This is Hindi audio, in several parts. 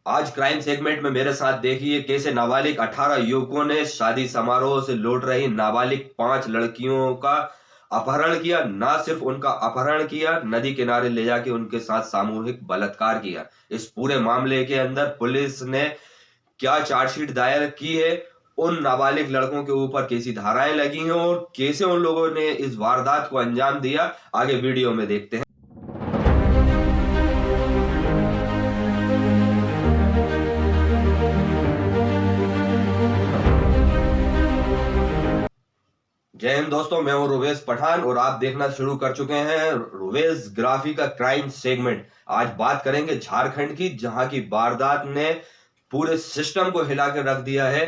आज क्राइम सेगमेंट में मेरे साथ देखिए कैसे नाबालिग 18 युवकों ने शादी समारोह से लौट रही नाबालिग 5 लड़कियों का अपहरण किया। ना सिर्फ उनका अपहरण किया, नदी किनारे ले जाके उनके साथ सामूहिक बलात्कार किया। इस पूरे मामले के अंदर पुलिस ने क्या चार्जशीट दायर की है, उन नाबालिग लड़कों के ऊपर कैसी धाराएं लगी हैं और कैसे उन लोगों ने इस वारदात को अंजाम दिया, आगे वीडियो में देखते हैं। जय हिंद दोस्तों, मैं हूं रुवेश पठान और आप देखना शुरू कर चुके हैं रुवेश ग्राफी का क्राइम सेगमेंट। आज बात करेंगे झारखंड की, जहां की वारदात ने पूरे सिस्टम को हिला के रख दिया है,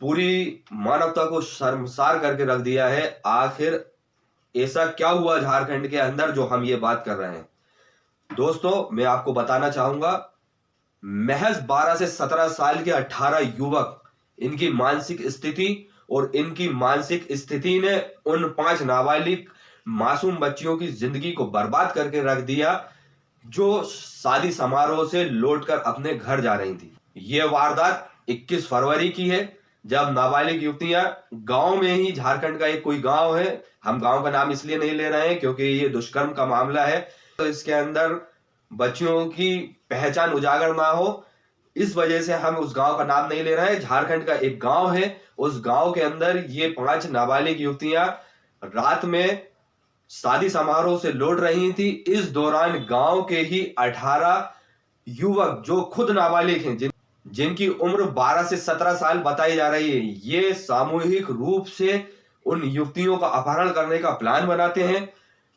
पूरी मानवता को शर्मसार करके रख दिया है। आखिर ऐसा क्या हुआ झारखंड के अंदर जो हम ये बात कर रहे हैं। दोस्तों, मैं आपको बताना चाहूंगा, महज 12 से 17 साल के 18 युवक, इनकी मानसिक स्थिति और इनकी मानसिक स्थिति ने उन 5 नाबालिग मासूम बच्चियों की जिंदगी को बर्बाद करके रख दिया, जो शादी समारोह से लौटकर अपने घर जा रही थी। यह वारदात 21 फरवरी की है, जब नाबालिग युवतियां गांव में ही, झारखंड का एक कोई गांव है, हम गांव का नाम इसलिए नहीं ले रहे हैं क्योंकि ये दुष्कर्म का मामला है, तो इसके अंदर बच्चियों की पहचान उजागर ना हो, इस वजह से हम उस गांव का नाम नहीं ले रहे हैं। झारखंड का एक गांव है, उस गांव के अंदर ये 5 नाबालिग युवतियां रात में शादी समारोह से लौट रही थी। इस दौरान गांव के ही 18 युवक, जो खुद नाबालिग हैं, जिनकी उम्र 12 से 17 साल बताई जा रही है, ये सामूहिक रूप से उन युवतियों का अपहरण करने का प्लान बनाते हैं।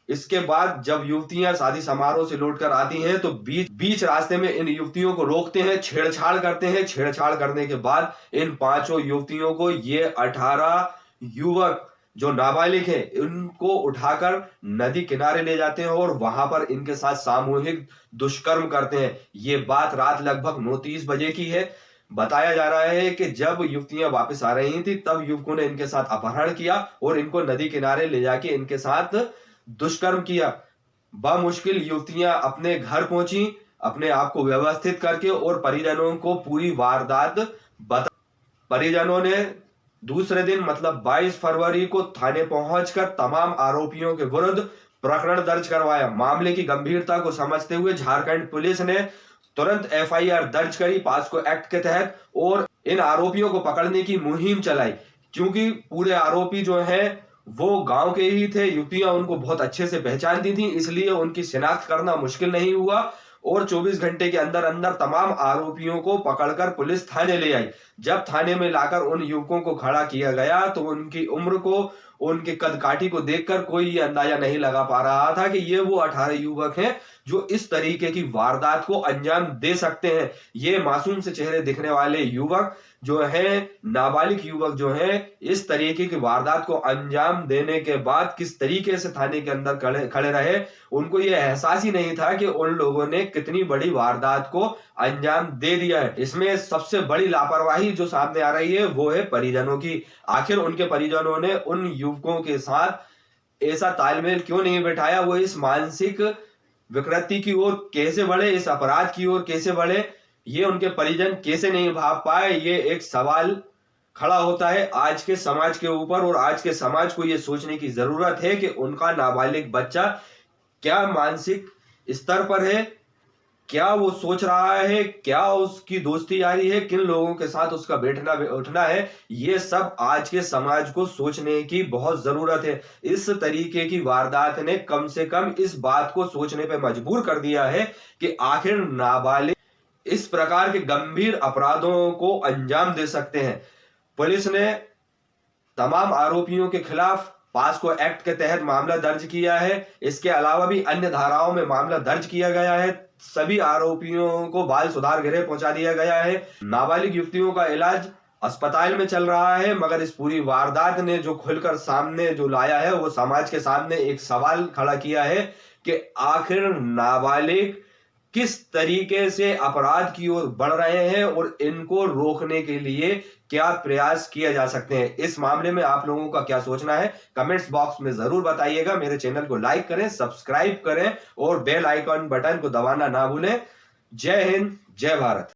इसके बाद जब युवतियां शादी समारोह से लौटकर आती हैं तो बीच रास्ते में इन युवतियों को रोकते हैं, छेड़छाड़ करते हैं। छेड़छाड़ करने के बाद इन 5 युवतियों को ये 18 युवक जो नाबालिग हैं, इनको उठाकर नदी किनारे ले जाते हैं और वहां पर इनके साथ सामूहिक दुष्कर्म करते हैं। ये बात रात लगभग 9:30 बजे की है। बताया जा रहा है कि जब युवतियां वापस आ रही थी तब युवकों ने इनके साथ अपहरण किया और इनको नदी किनारे ले जाके इनके साथ दुष्कर्म किया। बमुश्किल युवतियां अपने घर पहुंची, अपने आप को व्यवस्थित करके, और परिजनों को पूरी वारदात बता। परिजनों ने दूसरे दिन मतलब 22 फरवरी को थाने पहुंचकर तमाम आरोपियों के विरुद्ध प्रकरण दर्ज करवाया। मामले की गंभीरता को समझते हुए झारखंड पुलिस ने तुरंत FIR दर्ज करी पास्को एक्ट के तहत और इन आरोपियों को पकड़ने की मुहिम चलाई। क्योंकि पूरे आरोपी जो हैं वो गांव के ही थे, युवतियां उनको बहुत अच्छे से पहचानती थी, इसलिए उनकी शिनाख्त करना मुश्किल नहीं हुआ और 24 घंटे के अंदर अंदर तमाम आरोपियों को पकड़कर पुलिस थाने ले आई। जब थाने में लाकर उन युवकों को खड़ा किया गया तो उनकी उम्र को, उनके कदकाठी को देखकर कोई ये अंदाजा नहीं लगा पा रहा था कि ये वो 18 युवक हैं जो इस तरीके की वारदात को अंजाम दे सकते हैं। ये मासूम से चेहरे दिखने वाले युवक जो हैं, नाबालिग युवक जो हैं, इस तरीके की वारदात को अंजाम देने के बाद किस तरीके से थाने के अंदर खड़े रहे, उनको ये एहसास ही नहीं था कि उन लोगों ने कितनी बड़ी वारदात को अंजाम दे दिया है। इसमें सबसे बड़ी लापरवाही जो सामने आ रही है वो है परिजनों की। आखिर उनके परिजनों ने उन युवकों के साथ ऐसा तालमेल क्यों नहीं बैठाया, वो इस मानसिक विकृति की ओर कैसे बढ़े, इस अपराध की ओर कैसे बढ़े, ये उनके परिजन कैसे नहीं भाग पाए, ये एक सवाल खड़ा होता है आज के समाज के ऊपर। और आज के समाज को ये सोचने की जरूरत है कि उनका नाबालिग बच्चा क्या मानसिक स्तर पर है, क्या वो सोच रहा है, क्या उसकी दोस्ती यारी है, किन लोगों के साथ उसका बैठना उठना है, ये सब आज के समाज को सोचने की बहुत जरूरत है। इस तरीके की वारदात ने कम से कम इस बात को सोचने पे मजबूर कर दिया है कि आखिर नाबालिग इस प्रकार के गंभीर अपराधों को अंजाम दे सकते हैं। पुलिस ने तमाम आरोपियों के खिलाफ पास्को एक्ट के तहत मामला दर्ज किया है। इसके अलावा भी अन्य धाराओं में मामला दर्ज किया गया है। सभी आरोपियों को बाल सुधार गृह पहुंचा दिया गया है। नाबालिग युवतियों का इलाज अस्पताल में चल रहा है। मगर इस पूरी वारदात ने जो खुलकर सामने जो लाया है, वो समाज के सामने एक सवाल खड़ा किया है कि आखिर नाबालिग किस तरीके से अपराध की ओर बढ़ रहे हैं और इनको रोकने के लिए क्या प्रयास किए जा सकते हैं। इस मामले में आप लोगों का क्या सोचना है, कमेंट्स बॉक्स में जरूर बताइएगा। मेरे चैनल को लाइक करें, सब्सक्राइब करें और बेल आइकॉन बटन को दबाना ना भूलें। जय हिंद, जय भारत।